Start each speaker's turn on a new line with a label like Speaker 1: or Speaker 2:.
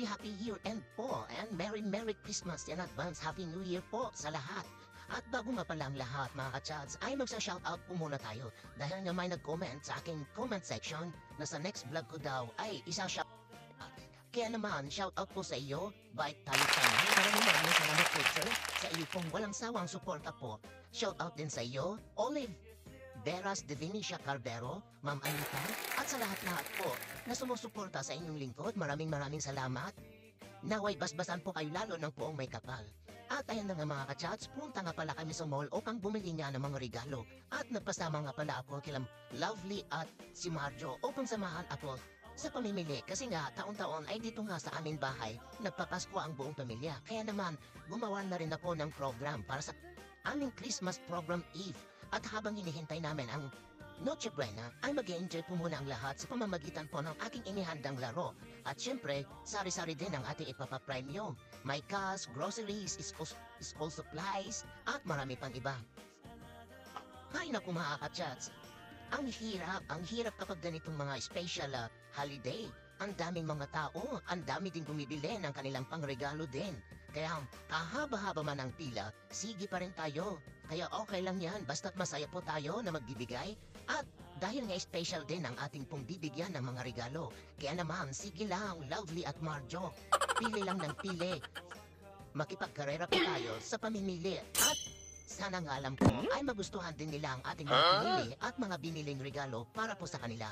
Speaker 1: happy year end po and Merry Christmas in advance. Happy New Year po sa lahat. At bago nga pala ang lahat mga ka-chads, ay magsa-shoutout po muna tayo dahil nga may nag-comment sa aking comment section na sa next vlog ko daw ay isa-shout. Kaya naman, shoutout po sa iyo, Bite Tayo Channel. Maraming salamat po sir sa iyo pong walang sawang suporta po. Shoutout din sa iyo, Olive Veras Divinicia Cardero, Ma'am Anita, at sa lahat-lahat po na sumusuporta sa inyong lingkod. Maraming salamat. Naway basbasan po kayo lalo ng poong may kapal. At ayan na nga mga ka-chats, punta nga pala kami sa mall upang bumili nga ng mga regalo. At nagpasama nga pala ako kila Lovely at si Marjo upang samahan ako sa pamimili. Kasi nga taon-taon ay dito nga sa aming bahay nagpapasko ang buong pamilya. Kaya naman gumawa na rin ako ng program para sa aming Christmas program Eve. At habang hinihintay namin ang Noche Buena, ay mag-enjoy po muna ang lahat sa pamamagitan po ng aking inihandang laro. At syempre, sari-sari din ang ating ipapapremyo. May cash, groceries, school supplies, at marami pang iba. Ay naku mga ka-chats, ang hirap kapag ganitong mga special holiday. Ang daming mga tao, ang dami din bumibili ng kanilang pangregalo din. Kaya kahaba-haba man ang pila, sige pa rin tayo. Kaya okay lang yan, basta't masaya po tayo na magbibigay. At dahil nga special din ang ating pong bibigyan ng mga regalo. Kaya naman, sige lang, Lovely at Marjo. Pili lang ng pili. Makipagkarera po tayo sa pamimili. At sana nga alam ko ay magustuhan din nila ang ating mga pinili at mga biniling regalo para po sa kanila.